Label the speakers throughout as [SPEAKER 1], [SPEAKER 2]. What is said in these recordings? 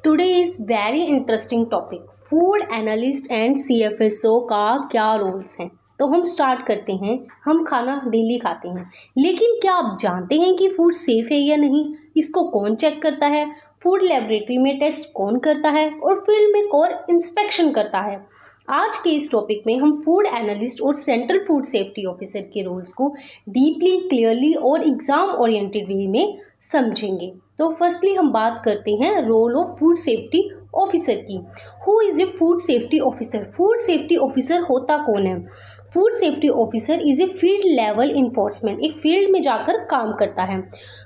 [SPEAKER 1] Today is very interesting topic, food analyst and CFSO का क्या roles हैं। तो हम स्टार्ट करते हैं। हम खाना डेली खाते हैं, लेकिन क्या आप जानते हैं कि फूड सेफ है या नहीं? इसको कौन चेक करता है? फूड लेबोरेटरी में टेस्ट कौन करता है और फील्ड में कौन इंस्पेक्शन करता है? आज के इस टॉपिक में हम फूड एनालिस्ट और सेंट्रल फूड सेफ्टी ऑफिसर के रोल्स को डीपली, क्लियरली और एग्जाम ओरिएंटेड वे में समझेंगे। तो फर्स्टली हम बात करते हैं role of food safety officer की। Who is a food safety officer? Food safety officer होता कौन है? Food safety officer is a field level enforcement, एक फील्ड में जाकर काम करता है।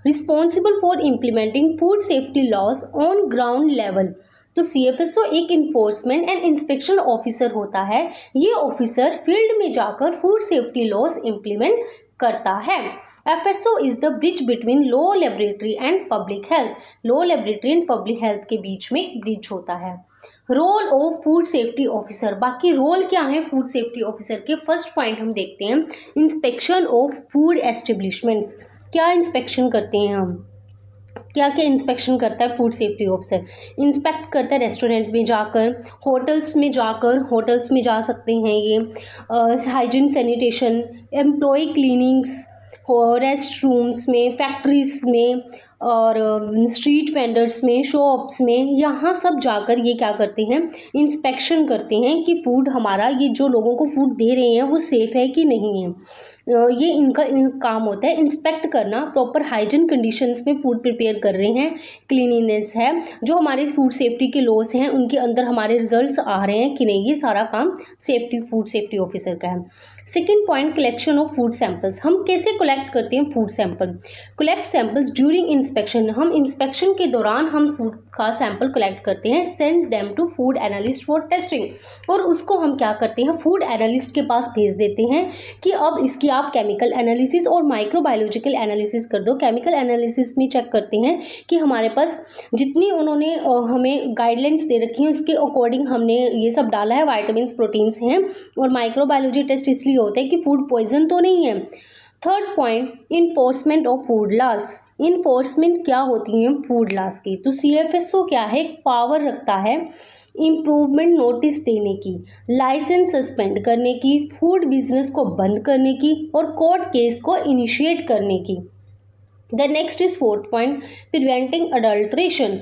[SPEAKER 1] Responsible for implementing food safety laws on ground level. तो सीएफएसओ एक इन्फोर्समेंट एंड इंस्पेक्शन ऑफिसर होता है। ये ऑफिसर फील्ड में जाकर फूड सेफ्टी लॉज इम्प्लीमेंट करता है। FSO is the bridge between law laboratory and public health. Law laboratory and public health के बीच में ब्रिज होता है। Role of food safety officer, बाकी रोल क्या है फूड सेफ्टी ऑफिसर के? फर्स्ट पॉइंट हम देखते हैं, इंस्पेक्शन ऑफ फूड एस्टेब्लिशमेंट्स। क्या इंस्पेक्शन करते हैं हम? क्या क्या इंस्पेक्शन करता है फूड सेफ्टी ऑफिसर? इंस्पेक्ट करता है रेस्टोरेंट में जाकर, होटल्स में जाकर, होटल्स में जा सकते हैं ये, hygiene sanitation, employ cleanings, rest rooms में, फैक्ट्रीज में और स्ट्रीट वेंडर्स में, शॉप्स में, यहाँ सब जाकर ये क्या करते हैं, इंस्पेक्शन करते हैं कि फूड हमारा, ये जो लोगों को फूड दे रहे हैं वो सेफ़ है कि नहीं है। ये इनका काम होता है इंस्पेक्ट करना, प्रॉपर हाइजीन कंडीशंस में फूड प्रिपेयर कर रहे हैं, क्लीनिनेस है, जो हमारे फूड सेफ्टी के लॉस हैं उनके अंदर हमारे रिजल्ट्स आ रहे हैं कि नहीं, ये सारा काम फूड सेफ्टी ऑफिसर का है। Second point, collection of food samples. हम कैसे कलेक्ट करते हैं food sample? Collect samples during inspection. हम इंस्पेक्शन के दौरान हम फूड का सैंपल कलेक्ट करते हैं। Send them to food analyst for testing, और उसको हम क्या करते हैं, फूड एनालिस्ट के पास भेज देते हैं कि अब इसकी आप केमिकल एनालिसिस और माइक्रोबायोलॉजिकल एनालिसिस कर दो। केमिकल एनालिसिस में चेक करते हैं कि हमारे पास जितनी उन्होंने हमें गाइडलाइंस दे रखी हैं उसके अकॉर्डिंग हमने ये सब डाला है, वाइटामिन्स, प्रोटीन्स हैं। और माइक्रोबायोलॉजी टेस्ट इसलिए होता है कि फूड पॉइजन तो नहीं है। Third point, enforcement of food laws. Enforcement क्या होती है फूड लॉज की? तो सीएफएसओ क्या है, पावर रखता है इम्प्रूवमेंट नोटिस देने की, लाइसेंस सस्पेंड करने की, फूड बिजनेस को बंद करने की और कोर्ट केस को इनिशिएट करने की। The next is fourth point, preventing adulteration.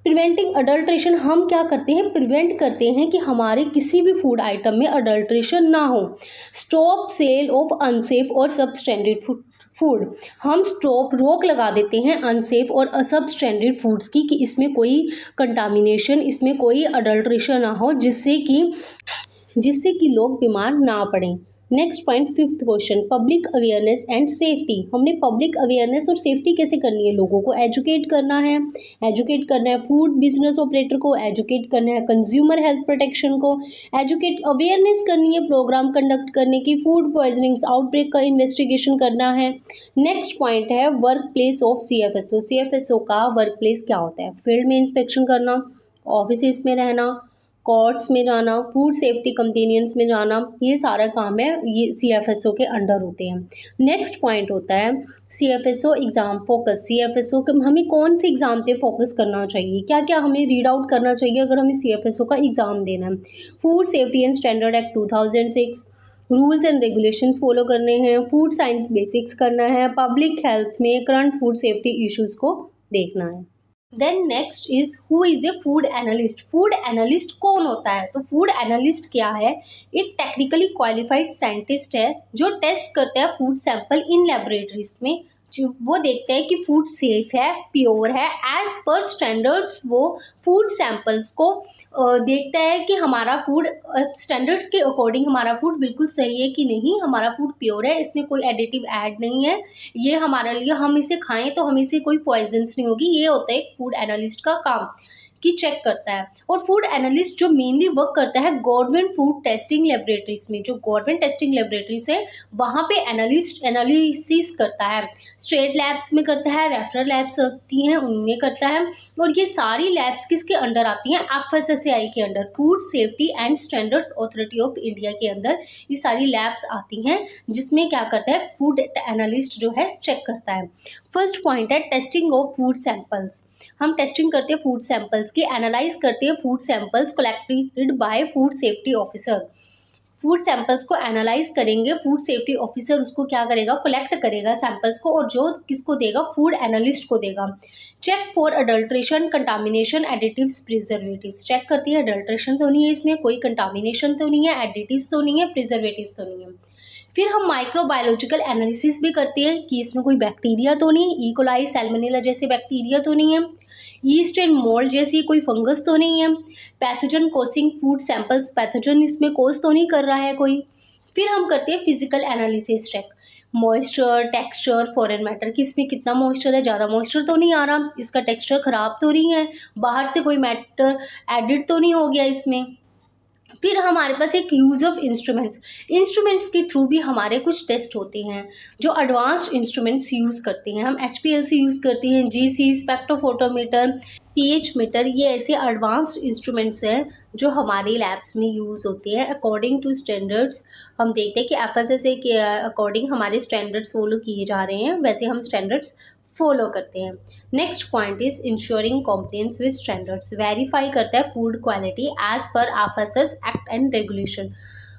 [SPEAKER 1] Preventing adulteration हम क्या करते हैं, प्रिवेंट करते हैं कि हमारे किसी भी फूड आइटम में अडल्ट्रेशन ना हो। स्टॉप सेल ऑफ अनसेफ और सबस्टैंडर्ड फूड। हम रोक लगा देते हैं अनसेफ और असबस्टैंडर्ड फूड्स की, कि इसमें कोई कंटामिनेशन, इसमें कोई अडल्ट्रेशन ना हो, जिससे कि लोग बीमार ना पड़ें। Next point, fifth question, public awareness and safety. हमने पब्लिक अवेयरनेस और सेफ्टी कैसे करनी है? लोगों को एजुकेट करना है, फूड बिजनेस ऑपरेटर को एजुकेट करना है, कंज्यूमर हेल्थ प्रोटेक्शन को एजुकेट, अवेयरनेस करनी है, प्रोग्राम कंडक्ट करने की, फूड पॉइजनिंग्स आउटब्रेक का इन्वेस्टिगेशन करना है। नेक्स्ट पॉइंट है वर्क प्लेस ऑफ सीएफएसओ। सीएफएसओ का वर्क प्लेस क्या होता है? फील्ड में इंस्पेक्शन करना, ऑफिस में रहना, कोर्ट्स में जाना, फूड सेफ्टी कंपेनियंस में जाना, ये सारा काम है, ये सीएफएसओ के अंडर होते हैं। नेक्स्ट पॉइंट होता है सीएफएसओ एग्ज़ाम फोकस। सीएफएसओ के हमें कौन से एग्ज़ाम पे फोकस करना चाहिए, क्या क्या हमें रीड आउट करना चाहिए अगर हमें सीएफएसओ का एग्ज़ाम देना है? Food safety and standard act 2006, rules and regulations follow करने हैं, फूड साइंस बेसिक्स करना है, पब्लिक हेल्थ में करंट फूड सेफ्टी इश्यूज़ को देखना है। Then next is who is a food analyst. Food analyst कौन होता है? तो फूड एनालिस्ट क्या है, एक टेक्निकली क्वालिफाइड साइंटिस्ट है जो टेस्ट करता है फूड सैंपल इन लेबोरेटरीज में। जो वो देखते हैं कि फूड सेफ है, प्योर है, एज पर स्टैंडर्ड्स। वो फूड सैंपल्स को देखता है कि हमारा फूड स्टैंडर्ड्स के अकॉर्डिंग हमारा फूड बिल्कुल सही है कि नहीं, हमारा फूड प्योर है, इसमें कोई एडिटिव ऐड नहीं है, ये हमारे लिए, हम इसे खाएं तो हमें से कोई पॉइजन्स नहीं होगी। ये होता है एक फूड एनालिस्ट का काम की चेक करता है। और फूड एनालिस्ट जो मेनली वर्क करता है गवर्नमेंट फूड टेस्टिंग लेबोरेटरीज में, जो गवर्नमेंट टेस्टिंग लेबोरेटरीज है वहाँ पे एनालिसिस करता है। स्टेट लैब्स में करता है, रेफरल लैब्स होती हैं उनमें करता है। और ये सारी लैब्स किसके अंडर आती हैं? एफएसएसएआई के under, food safety and standards authority of India के अंदर ये सारी लैब्स आती हैं, जिसमें क्या करता है फूड एनालिस्ट जो है चेक करता है। फर्स्ट पॉइंट है टेस्टिंग ऑफ फूड सैंपल्स। हम टेस्टिंग करते हैं फूड सैंपल्स की, एनालाइज करते हैं food samples collected by food safety officer. Food samples को एनालाइज करेंगे, फूड सेफ्टी ऑफिसर उसको क्या करेगा, कलेक्ट करेगा सैंपल्स को, और जो किसको देगा, फूड एनालिस्ट को देगा। Check for adulteration, contamination, additives, preservatives. Check करती है अडल्ट्रेशन तो नहीं है इसमें, कोई कंटामिनेशन तो नहीं है, एडिटिव्स तो नहीं है, प्रिजर्वेटिव्स तो नहीं है। फिर हम माइक्रोबायोलॉजिकल एनालिसिस भी करते हैं कि इसमें कोई बैक्टीरिया तो नहीं, ई कोलाई, सैल्मोनेला जैसे बैक्टीरिया तो नहीं है, ईस्ट एंड मोल्ड जैसी कोई फंगस तो नहीं है, pathogen causing food samples, pathogen इसमें कोस तो नहीं कर रहा है कोई। फिर हम करते हैं physical analysis check, moisture, texture, foreign matter कि इसमें कितना मॉइस्चर है, ज़्यादा मॉइस्चर तो नहीं आ रहा, इसका टेक्सचर ख़राब तो नहीं है, बाहर से कोई मैटर एडिड तो नहीं हो गया इसमें। फिर हमारे पास एक यूज़ ऑफ इंस्ट्रूमेंट्स के थ्रू भी हमारे कुछ टेस्ट होते हैं जो एडवांस्ड इंस्ट्रूमेंट्स यूज़ करते हैं। हम HPLC यूज़ करते हैं, GC, स्पेक्ट्रोफोटोमीटर, pH मीटर, ये ऐसे एडवांस्ड इंस्ट्रूमेंट्स हैं जो हमारे लैब्स में यूज़ होते हैं अकॉर्डिंग टू स्टैंडर्ड्स। हम देखते हैं कि FSSAI के अकॉर्डिंग हमारे स्टैंडर्ड्स फॉलो किए जा रहे हैं, वैसे हम स्टैंडर्ड्स फॉलो करते हैं। Next point is ensuring compliance with standards. Verify करता है फूड क्वालिटी एज पर FSS एक्ट एंड रेगुलेशन,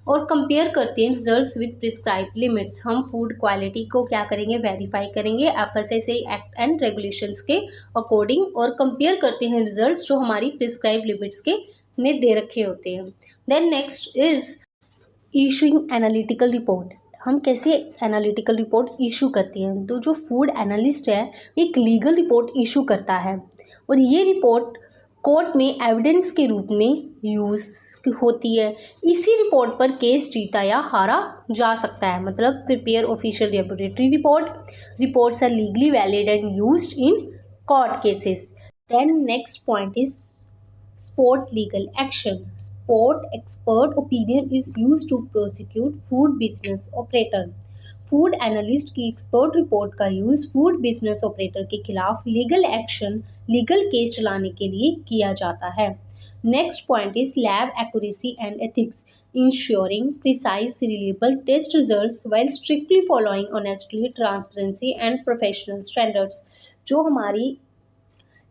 [SPEAKER 1] और कंपेयर करते हैं रिजल्ट्स विद प्रिस्क्राइब लिमिट्स। हम फूड क्वालिटी को क्या करेंगे, वेरीफाई करेंगे FSSAI एक्ट एंड रेगुलेशंस के अकॉर्डिंग, और कंपेयर करते हैं रिजल्ट्स जो हमारी प्रिस्क्राइब लिमिट्स के ने दे रखे होते हैं। Then next is issuing analytical report. हम कैसे एनालिटिकल रिपोर्ट इशू करते हैं, तो जो फूड एनालिस्ट है एक लीगल रिपोर्ट इशू करता है, और ये रिपोर्ट कोर्ट में एविडेंस के रूप में यूज़ होती है। इसी रिपोर्ट पर केस जीता या हारा जा सकता है। मतलब prepare official laboratory reports are legally valid and used in court cases. Then next point is sport legal action. Sport expert opinion is used to prosecute food business operator. Food analyst की expert report का use food business operator के खिलाफ legal case चलाने के लिए किया जाता है। Next point is lab accuracy and ethics, ensuring precise reliable test results while strictly following honestly, transparency and professional standards. जो हमारी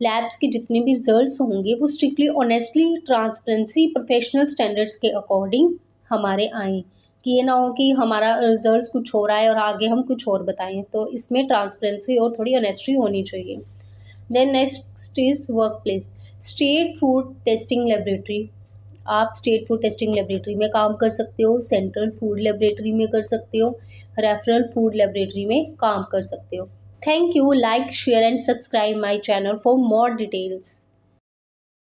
[SPEAKER 1] लैब्स के जितने भी रिजल्ट्स होंगे वो strictly honestly, transparency, professional standards के अकॉर्डिंग हमारे आएँ, कि ये ना हो कि हमारा रिजल्ट्स कुछ हो रहा है और आगे हम कुछ और बताएं। तो इसमें ट्रांसपेरेंसी और थोड़ी ऑनेस्टी होनी चाहिए। Then next is workplace, state food testing laboratory. आप स्टेट फूड टेस्टिंग लेबोरेटरी में काम कर सकते हो, सेंट्रल फूड लेबोरेटरी में कर सकते हो, रेफरल फूड लेबोरेटरी में काम कर सकते हो। Thank you. Like, share and subscribe my channel for more details.